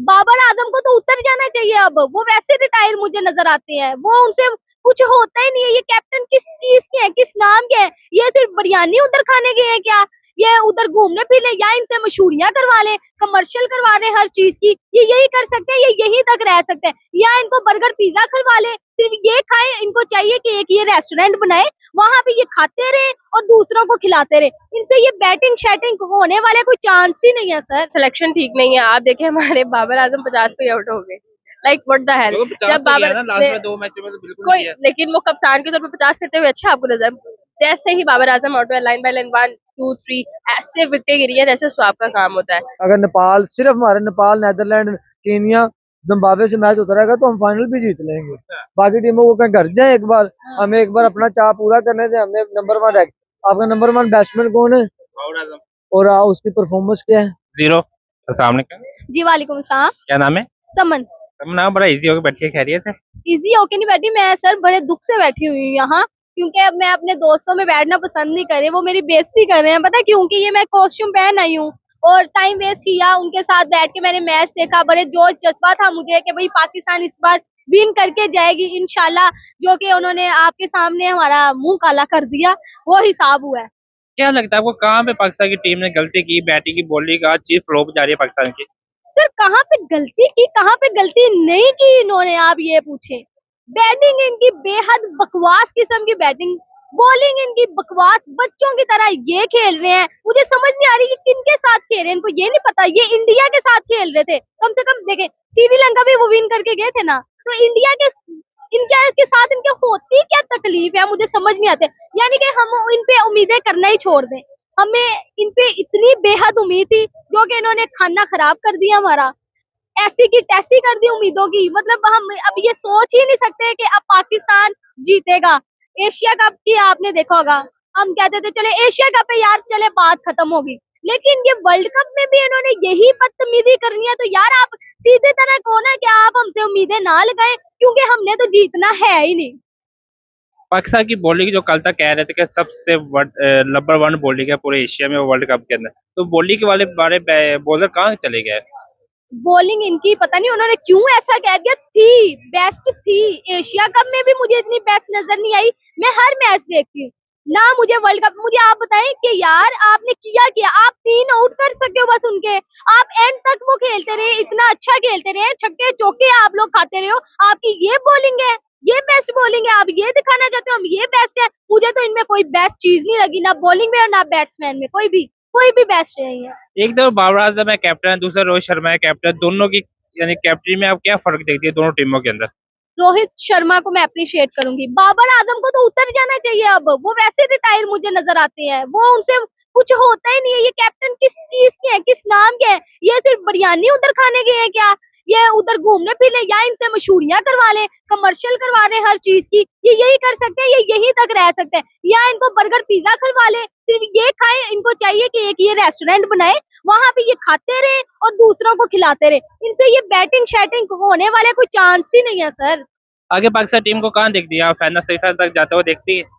बाबर आजम को तो उतर जाना चाहिए। अब वो वैसे रिटायर मुझे नजर आते हैं, वो उनसे कुछ होता ही नहीं है। ये कैप्टन किस चीज के हैं, किस नाम के हैं? ये सिर्फ बिरयानी उधर खाने गए हैं क्या? ये उधर घूमने फिरने, या इनसे मशहूरियां करवा ले, कमर्शियल करवा रहे हर चीज की। ये यही कर सकते हैं, ये यही तक रह सकते हैं। या इनको बर्गर पिज्जा खिलवा ले, सिर्फ ये खाए। इनको चाहिए कि एक ये रेस्टोरेंट बनाए, वहां पे ये खाते रहे और दूसरों को खिलाते रहे। इनसे ये बैटिंग शैटिंग होने वाले कोई चांस ही नहीं है सर। सिलेक्शन ठीक नहीं है। आप देखें हमारे बाबर आजम 50 पे आउट हो गए। Like what the hell. जब बाबर लास्ट में 2 मैचों में तो बिल्कुल कोई, नहीं है। लेकिन वो कप्तान के तौर पर 50 करते हुए अच्छा आपको नजर। जैसे ही बाबर आजम आउट हुआ, लाइन बाय लाइन 1 2 3 ऐसे विकेटें गिरी है जैसे स्वाब का काम होता है। अगर नेपाल, सिर्फ हमारे नेपाल, नेदरलैंड, केनिया, जिम्बाब्वे से मैच होता रहेगा तो हम फाइनल भी जीत लेंगे। बाकी टीमों को कहीं घर जाए एक बार, हमें एक बार अपना चाह पूरा करने से। हमने नंबर 1 आपका नंबर 1 बैट्समैन कौन है बाबर आजम और उसकी परफॉर्मेंस क्या है? 0। सामने का जी वालेकुम सलाम। क्या नाम है? समन। नाम बड़ा इजी होकर बैठ के खैरियत है। इजी होके नहीं बैठी मैं सर, बड़े दुख से बैठी हुई हूँ यहाँ। क्योंकि अब मैं अपने दोस्तों में बैठना पसंद नहीं कर रही, वो मेरी बेइज्जती कर रहे हैं। पता है क्योंकि ये मैं कॉस्ट्यूम पहन आई हूँ और टाइम वेस्ट किया। उनके साथ बैठ के मैंने मैच देखा, बड़े जोश जज्बा था मुझे कि भाई पाकिस्तान इस बार विन करके जाएगी इंशाल्लाह। जो कि उन्होंने आपके सामने हमारा मुंह काला कर दिया, वो हिसाब हुआ है। क्या लगता है आपको, कहाँ पे पाकिस्तान की टीम ने गलती की? बैटिंग की, बॉलिंग का चीज फ्लॉप जा रही है पाकिस्तान की। सर कहाँ पे गलती की, कहाँ पे गलती नहीं की इन्होंने, आप ये पूछे। बैटिंग इनकी बेहद बकवास किस्म की बैटिंग, बॉलिंग इनकी बकवास, बच्चों की तरह ये खेल रहे हैं। मुझे समझ नहीं आ रही कि किनके साथ खेल रहे हैं, इनको ये नहीं पता ये इंडिया के साथ खेल रहे थे। कम से कम देखें, श्रीलंका भी वो विन करके गए थे ना, तो इंडिया के साथ इनके होती क्या तकलीफ है, मुझे समझ नहीं आते। यानी कि हम इन पे उम्मीदें करना ही छोड़ दें। हमें इन पे इतनी बेहद उम्मीद थी, जो कि इन्होंने खाना खराब कर दिया हमारा, ऐसी की तैसी कर दी उम्मीदों की। मतलब हम अब ये सोच ही नहीं सकते कि अब पाकिस्तान जीतेगा। एशिया कप की आपने देखा होगा, हम कहते थे चले एशिया कप है यार, चले बात खत्म होगी। लेकिन ये वर्ल्ड कप में भी इन्होंने यही बदतमीजी करनी है। तो यार आप सीधे तरह कहो ना कि आप हमसे उम्मीदें ना लगाएं, क्योंकि हमने तो जीतना है ही नहीं। पाकिस्तान की बॉलिंग जो कल तक कह रहे थे कि सबसे नंबर 1 बॉलिंग है पूरे एशिया में वर्ल्ड कप के अंदर, तो बॉलिंग के वाले बारे बॉलर कहाँ चले गए? बॉलिंग इनकी पता नहीं उन्होंने क्यों ऐसा कह दिया, थी बेस्ट थी। एशिया कप में भी मुझे इतनी बेस्ट नजर नहीं आई। मैं हर मैच देखती हूँ ना, मुझे वर्ल्ड कप। मुझे आप बताएं कि यार आपने किया आप 3 आउट कर सकते हो बस उनके। आप एंड तक वो खेलते रहे, इतना अच्छा खेलते रहे, छक्के चौके आप लोग खाते रहे हो। आपकी ये बॉलिंग है, ये बेस्ट बॉलिंग है, आप ये दिखाना चाहते हो हम ये बेस्ट है। मुझे तो इनमें कोई बेस्ट चीज नहीं लगी, ना बॉलिंग में और ना बैट्समैन में, कोई भी बेस्ट नहीं है। एक तो बाबर आजम है कैप्टन, दूसरा रोहित शर्मा है कैप्टन, दोनों की यानी कैप्टन में आप क्या फर्क देखती है दोनों टीमों के अंदर? रोहित शर्मा को मैं अप्रिशिएट करूंगी, बाबर आजम को तो उतर जाना चाहिए। अब वो वैसे रिटायर मुझे नजर आते हैं, वो उनसे कुछ होता ही नहीं है। ये कैप्टन किस चीज के हैं, किस नाम के हैं? ये सिर्फ बिरयानी उधर खाने गए हैं क्या? ये उधर घूमने फिरने, या इनसे मशहूरियां करवा ले, कमर्शियल करवा रहे हर चीज की। ये यही कर सकते हैं, ये यही तक रह सकते हैं। या इनको बर्गर पिज्जा खिलवा ले, सिर्फ ये खाए। इनको चाहिए कि एक ये रेस्टोरेंट बनाए, वहां पे ये खाते रहे और दूसरों को खिलाते रहे। इनसे ये बैटिंग शैटिंग होने वाले कोई चांस ही नहीं है सर। आगे पाकिस्तान टीम को कहाँ देखती है आप? फाइनल सेमीफाइनल तक जाते हुए देखती है?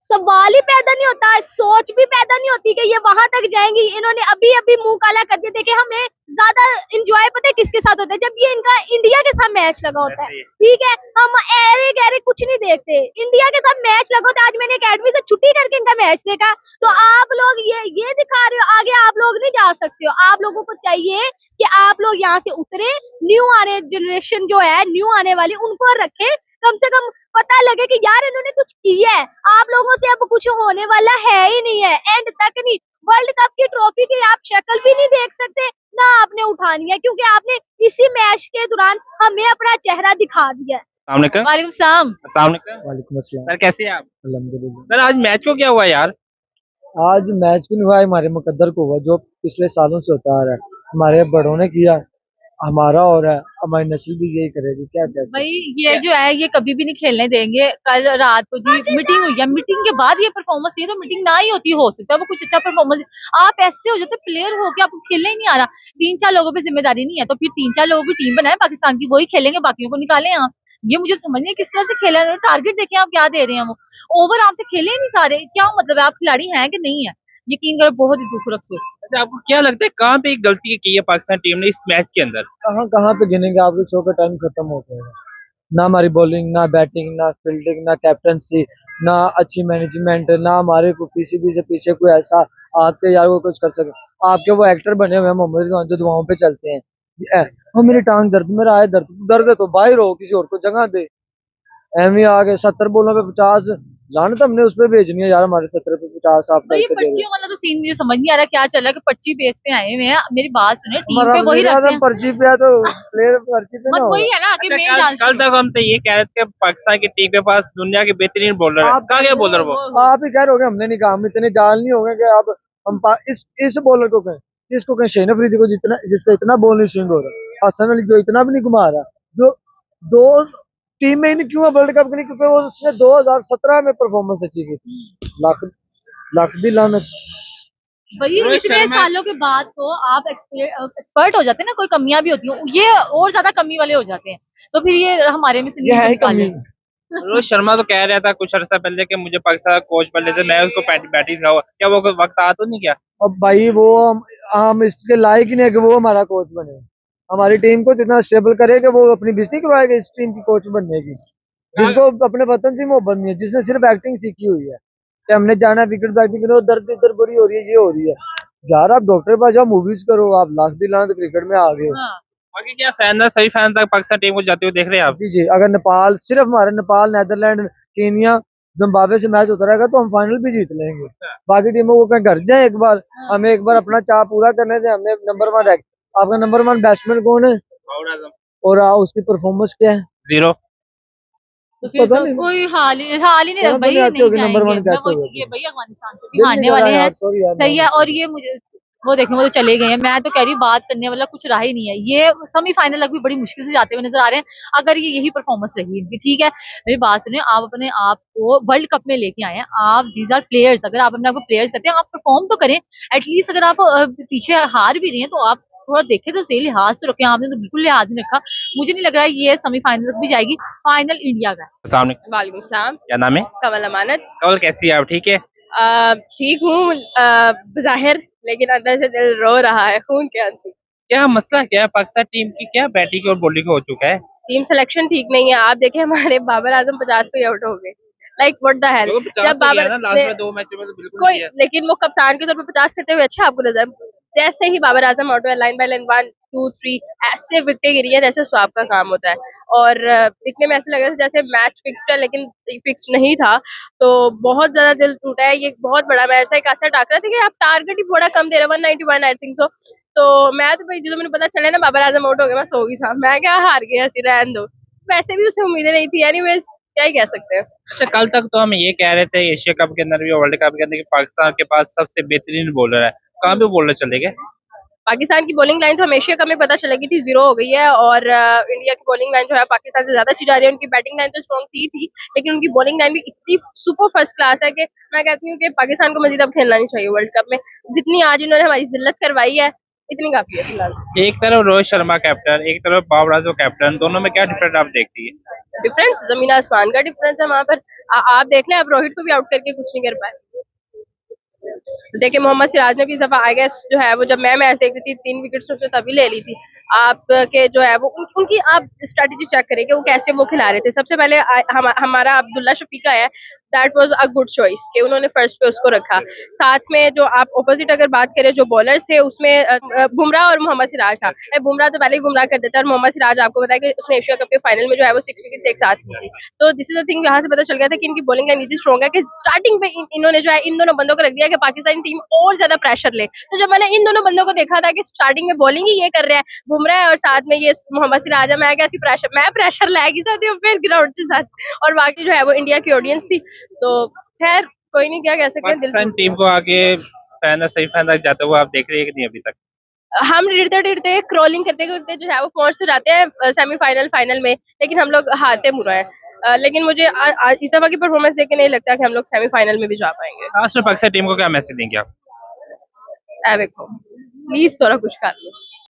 सवाल ही पैदा नहीं होता, सोच भी पैदा नहीं होती कि ये वहां तक जाएंगी। इन्होंने अभी अभी मुंह काला कर दिया। देखिए हमें ज्यादा इंजॉय पता है किसके साथ होता है, जब ये इनका इंडिया के साथ मैच लगा होता है। ठीक है, हम ऐरे गहरे कुछ नहीं देखते, इंडिया के साथ मैच लगा होता है। आज मैंने एकेडमी से छुट्टी करके इनका मैच देखा। तो आप लोग ये दिखा रहे हो, आगे आप लोग नहीं जा सकते हो। आप लोगों को चाहिए कि आप लोग यहाँ से उतरे, न्यू आने जनरेशन जो है, न्यू आने वाली, उनको रखे। कम से कम पता लगे कि यार इन्होंने कुछ किया है। आप लोगों से अब कुछ होने वाला है ही नहीं है, एंड तक नहीं। वर्ल्ड कप की ट्रॉफी की आप शक्ल भी नहीं देख सकते, ना आपने उठानी है, क्योंकि आपने इसी मैच के दौरान हमें अपना चेहरा दिखा दिया है। वालेकुम सलाम। वालेकुम अस्सलाम। सर कैसे हैं आप? अल्हम्दुलिल्लाह। सर आज मैच को क्या हुआ यार? आज मैच भी नहीं हुआ, हमारे मुकद्दर को हुआ, जो पिछले सालों से होता आ रहा है। हमारे बड़ों ने किया, हमारा हो रहा है, हमारी नस्ल भी यही करेगी। क्या कैसे भाई ये जो है ये कभी भी नहीं खेलने देंगे। कल रात को जी मीटिंग हुई है, मीटिंग के बाद ये परफॉर्मेंस नहीं, तो मीटिंग ना ही होती, हो सकता है वो कुछ अच्छा परफॉर्मेंस। आप ऐसे हो जाते प्लेयर हो के आपको खेलने ही नहीं आ रहा। 3-4 लोगों पे जिम्मेदारी नहीं है, तो फिर 3-4 लोगों की टीम बनाए पाकिस्तान की, वही खेलेंगे, बाकियों को निकाले यहाँ। ये मुझे समझ नहीं है किस तरह से खेला है। टारगेट देखें आप क्या दे रहे हैं, वो ओवर आपसे खेले ही नहीं सारे। क्या मतलब है, आप खिलाड़ी हैं कि नहीं है? यकीन करो बहुत ही दुख और अफसोस। अच्छा, आपको क्या लगता है कहाँ पे गलती की है पाकिस्तान टीम ने इस मैच के अंदर? कहाँ कहाँ पे गिनेंगे, आपके शो का टाइम खत्म हो गया है। ना हमारी बॉलिंग, ना बैटिंग, ना फील्डिंग, ना कैप्टनसी, ना अच्छी मैनेजमेंट, ना हमारे को किसी भी से पीछे कोई ऐसा आके यार वो कुछ कर सके। आपके वो एक्टर बने हुए हैं मोहम्मद रिजवान जो दुआओं पे चलते हैं। वो मेरी टांग दर्द, मेरा आए दर्द, दर्द है तो बाहर हो, किसी और को जगह दे। एम आगे 70 बॉलों पे 50 लानत हमने उस पर भेजनी है यार, हमारे 70 पे 50 आप भाई ये करके दे रहे। पर्चियों वाला तो सीन मुझे समझ नहीं आ रहा क्या चल रहा है कि पर्ची बेस पे आए हुए हैं। मेरी बात सुने, टीम हमारा पे वही वजीर रखते आजम हैं। पर्ची पे है तो प्लेयर पर्ची पे ना मत होगा। वही है ना कि अच्छा, मेन कल डांस कल तक हम तो ये कह रहे थे कि पाकिस्तान की टीम के पास दुनिया के बेहतरीन बॉलर है। आप कहाँ गए बॉलर वो? आप ही कह रहे हो, हमने नहीं कहा, हम इतने जाल नहीं हो गए कि अब इस बॉलर को कहें, इसको कहें शेन अफरीदी को, जितना जिसका इतना बॉल नहीं स्विंग हो रहा, हसन अली जो इतना भी नहीं घुमा रहा, जो दो टीम में ही नहीं, क्यों वर्ल्ड कप के लिए, क्योंकि वो उसने 2017 में परफॉर्मेंस अच्छी की। लाख लाख दी लानत। भाई रोहित इतने शर्मा सालों के बाद तो आप एक्सपर्ट हो जाते हैं ना, कोई कमियां भी होती हैं ये और ज्यादा कमी वाले हो जाते हैं, तो फिर ये हमारे में से ये नींद को है निकाल कमी। लें। रोहित शर्मा तो कह रहा था कुछ अर्सा पहले कि मुझे पाकिस्तान का कोच बन लेते, मैं उसको बैटिंग सिखाऊंगा। क्या वो वक्त आ तो नहीं गया? अब भाई वो हम इसके लायक ही नहीं है कि वो हमारा कोच बने। हमारी टीम को जितना स्टेबल करे कि वो अपनी बेइज्जती करवाएगा इस टीम की कोच बनने की, जिसको अपने वतन से मोहब्बत नहीं है, जिसने सिर्फ एक्टिंग सीखी हुई है कि हमने जाना है विकेट बैटिंग करो, दर्द इधर बुरी हो रही है, ये हो रही है। यार आप डॉक्टर के पास जाओ, मूवीज करो, आप लाख दिलाना तो क्रिकेट में आ गए हो। हाँ बाकी क्या फैन सही फैन तक पाकिस्तान टीम को जाते हुए देख रहे हैं आप? जी जी, अगर नेपाल, सिर्फ हमारे नेपाल, नेदरलैंड, केनिया, जिम्बाब्वे से मैच होता रहेगा तो हम फाइनल भी जीत लेंगे। बाकी टीमों को कहीं घर जाए एक बार, हमें एक बार अपना चाह पूरा करने दें। हमने नंबर 1 आपका नंबर 1 बैट्समैन कौन है और आजम और उसकी परफॉर्मेंस क्या है? जीरो। तो फिर पता तो नहीं, कोई हाल ही नहीं रख समझ तो भाई, नहीं आती नहीं होगी नंबर जाएंगे। 1 मैं वो कहते हुए। ये भाई अफगानिस्तान से भी दिल हारने निकला वाले यार, हैं। सॉरी यार, सही है, नाम और ये मुझे वो देखें, वो तो चले गए हैं। मैं तो कह रही बात करने वाला कुछ रहा ही नहीं है। ये सेमीफाइनल तक भी बड़ी मुश्किल से जाते हुए नजर आ रहे हैं, अगर ये यही परफॉर्मेंस रही इनकी। ठीक है, मेरी बात सुनिए, आप अपने आप को वर्ल्ड कप में लेके आए हैं, आप दीज आर प्लेयर्स। अगर आप अपने आप को प्लेयर्स करते हैं, आप परफॉर्म तो करें एटलीस्ट। अगर आप पीछे हार भी रही हैं तो आप थोड़ा देखे तो सही, लिहाज तो रखें। आपने तो बिल्कुल लिहाज नहीं रखा। मुझे नहीं लग रहा है ये सेमीफाइनल तक भी जाएगी। फाइनल इंडिया का है। सामने वालेकुम सलाम। क्या नाम है? कमल अमानत। कवल कैसी है आप? ठीक है। ठीक हूँ बज़ाहिर, लेकिन अंदर से दिल रो रहा है, खून के आंसू। क्या मसला क्या है पाकिस्तान टीम की? क्या बैटिंग और बॉलिंग हो चुका है? टीम सिलेक्शन ठीक नहीं है। आप देखें हमारे बाबर आजम 50 पे आउट हो गए। Like what the hell. तो 50 जब तो किया बाबर ना लास्ट में 2 मैचों में, तो बिल्कुल कोई, किया। लेकिन वो कप्तान के तौर पे 50 करते हुए अच्छा आपको नजर, जैसे ही बाबर आजम आउट हुआ, लाइन बाय लाइन 1 2 3 ऐसे विकेटें गिरी है जैसे स्वाब का काम होता है। और दिखने में ऐसे लग रहा था जैसे मैच फिक्स्ड है, लेकिन फिक्स नहीं था। तो बहुत ज्यादा दिल टूटा है। ये बहुत बड़ा मैच था, एक ऐसा टाकरा था कि आप टारगेट ही थोड़ा कम दे रहे, 191 आई थिंक सो। तो मैं तो भाई जो मैंने पता चला ना बाबर आजम आउट हो गया, मैं सो गई था। मैं क्या हार गया, ऐसी रहन दो। वैसे भी उसे उम्मीदें नहीं थी। एनीवेज क्या ही कह सकते हैं। अच्छा, कल तक तो हम ये कह रहे थे एशिया कप के अंदर भी और वर्ल्ड कप के अंदर कि पाकिस्तान के पास सबसे बेहतरीन बॉलर है। कहाँ पे बॉलर चले गए? पाकिस्तान की बॉलिंग लाइन तो हमें एशिया कप में पता चलेगी थी, जीरो हो गई है। और इंडिया की बॉलिंग लाइन जो है पाकिस्तान से ज्यादा अच्छी जा रही है। उनकी बैटिंग लाइन तो स्ट्रॉन्ग थी, लेकिन उनकी बॉलिंग लाइन भी इतनी सुपर फर्स्ट क्लास है कि मैं कहती हूँ कि पाकिस्तान को मजीद अब खेलना नहीं चाहिए वर्ल्ड कप में। जितनी आज इन्होंने हमारी जिल्लत करवाई है, इतनी काफी है फिलहाल। एक तरफ रोहित शर्मा कैप्टन, एक तरफ बाबर आजम कैप्टन, दोनों में क्या डिफरेंस आप देखती है? डिफरेंस जमीन आसमान का डिफरेंस है वहां पर। आप देख लें, आप रोहित को भी आउट करके कुछ नहीं कर पाए। देखिए मोहम्मद सिराज ने भी इस दफा आई गेस जो है वो, जब मैं मैच देखती थी 3 विकेट्स उसने तभी ले ली थी। आपके जो है वो उनकी आप स्ट्रेटेजी चेक करें कि वो कैसे वो खिला रहे थे। सबसे पहले हमारा अब्दुल्ला शफीका है, that was a good choice कि उन्होंने फर्स्ट पे उसको रखा। साथ में जो आप ऑपोजिट अगर बात करें जो बॉलर्स थे, उसमें बुमराह और मोहम्मद सिराज था। बुमराह तो पहले ही बुमराह कर देता है, और मोहम्मद सिराज आपको बताया कि उसने एशिया कप के फाइनल में जो है वो 6 विकेट्स एक साथ ली थी। तो दिस इज द थिंग, यहाँ से पता चल गया था कि इनकी बॉलिंग लाइन इतनी स्ट्रॉन्ग है कि स्टार्टिंग पे इन्होंने जो है इन दोनों बंदों को रख दिया कि पाकिस्तानी टीम और ज्यादा प्रेशर ले। तो जब मैंने इन दोनों बंदों को देखा था कि स्टार्टिंग में बॉलिंग ही ये कर रहे हैं बुमराह और साथ में ये मोहम्मद सिराज है, मैं कैसी प्रेशर, मैं प्रेशर लाएगी साथ फिर ग्राउंड के साथ। और बाकी जो है वो इंडिया की ऑडियंस थी। तो खैर कोई नहीं, क्या कह सकते हैं। पाकिस्तान टीम को आगे फैन सही फैन तक जाते हुए आप देख रहे हैं कि नहीं अभी तक? हम डिड़ते क्रॉलिंग करते करते जो है वो पहुंच तो जाते हैं सेमीफाइनल फाइनल में, लेकिन हम लोग हारते बुरा है। लेकिन मुझे इस दफा की परफॉर्मेंस देख के नहीं लगता कि हम लोग सेमीफाइनल में भी जा पाएंगे। लास्ट में पाकिस्तान टीम को क्या मैसेज देंगे आप? देखो प्लीज थोड़ा कुछ कर लो।